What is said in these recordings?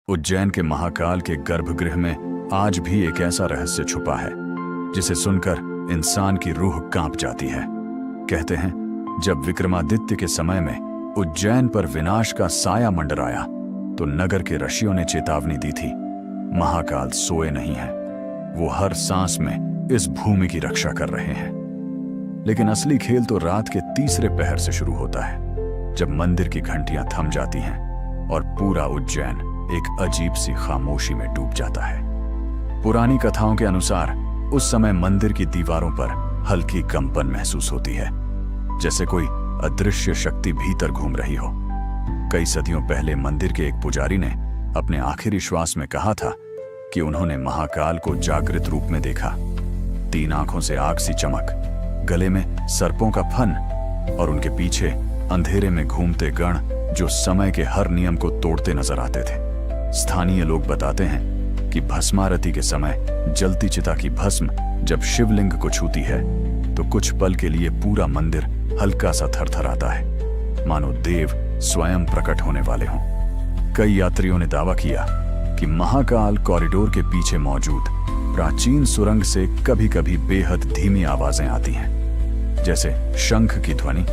उज्जैन के महाकाल के गर्भगृह में आज भी एक ऐसा रहस्य छुपा है जिसे सुनकर इंसान की रूह कांप जाती है। कहते हैं जब विक्रमादित्य के समय में उज्जैन पर विनाश का साया मंडराया तो नगर के ऋषियों ने चेतावनी दी थी, महाकाल सोए नहीं है, वो हर सांस में इस भूमि की रक्षा कर रहे हैं। लेकिन असली खेल तो रात के तीसरे पहर से शुरू होता है, जब मंदिर की घंटियां थम जाती हैं और पूरा उज्जैन एक अजीब सी खामोशी में डूब जाता है। पुरानी कथाओं के अनुसार उस समय मंदिर की दीवारों पर हल्की कंपन महसूस होती है, जैसे कोई अदृश्य शक्ति भीतर घूम रही हो। कई सदियों पहले मंदिर के एक पुजारी ने अपने आखिरी श्वास में कहा था कि उन्होंने महाकाल को जागृत रूप में देखा। 3 आंखों से आग सी चमक, गले में सर्पों का फन और उनके पीछे अंधेरे में घूमते गण जो समय के हर नियम को तोड़ते नजर आते थे। स्थानीय लोग बताते हैं कि भस्मारती के समय जलती चिता की भस्म जब शिवलिंग को छूती है तो कुछ पल के लिए पूरा मंदिर हल्का सा थरथराता है, मानो देव स्वयं प्रकट होने वाले हों। कई यात्रियों ने दावा किया कि महाकाल कॉरिडोर के पीछे मौजूद प्राचीन सुरंग से कभी-कभी बेहद धीमी आवाजें आती हैं, जैसे शंख की ध्वनि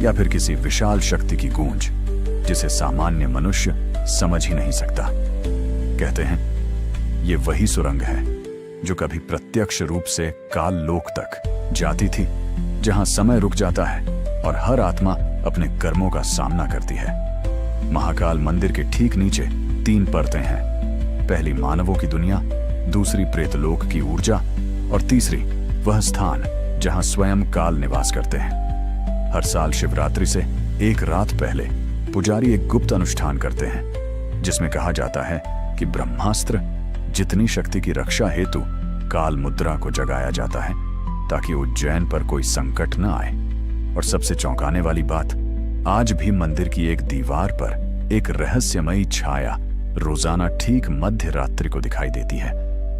या फिर किसी विशाल शक्ति की गूंज, जिसे सामान्य मनुष्य समझ ही नहीं सकता। कहते हैं ये वही सुरंग है जो कभी प्रत्यक्ष रूप से काल लोक तक जाती थी, जहां समय रुक जाता है और हर आत्मा अपने कर्मों का सामना करती है। महाकाल मंदिर के ठीक नीचे 3 परतें हैं। पहली मानवों की दुनिया, दूसरी प्रेतलोक की ऊर्जा और तीसरी वह स्थान जहां स्वयं काल निवास करते हैं। हर साल शिवरात्रि से एक रात पहले पुजारी एक गुप्त अनुष्ठान करते हैं, जिसमें कहा जाता है कि ब्रह्मास्त्र जितनी शक्ति की रक्षा हेतु काल मुद्रा को जगाया जाता है ताकि उज्जैन पर कोई संकट न आए। और सबसे चौंकाने वाली बात, आज भी मंदिर की एक दीवार पर एक रहस्यमयी छाया रोजाना ठीक मध्य रात्रि को दिखाई देती है,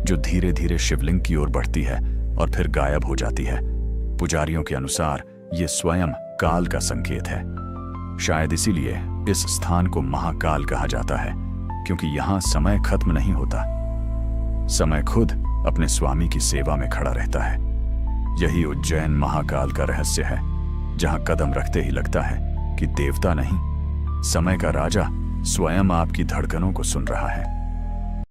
जो धीरे धीरे शिवलिंग की ओर बढ़ती है और फिर गायब हो जाती है। पुजारियों के अनुसार ये स्वयं काल का संकेत है। शायद इसीलिए इस स्थान को महाकाल कहा जाता है, क्योंकि यहां समय खत्म नहीं होता, समय खुद अपने स्वामी की सेवा में खड़ा रहता है। यही उज्जैन महाकाल का रहस्य है, जहां कदम रखते ही लगता है कि देवता नहीं, समय का राजा स्वयं आपकी धड़कनों को सुन रहा है।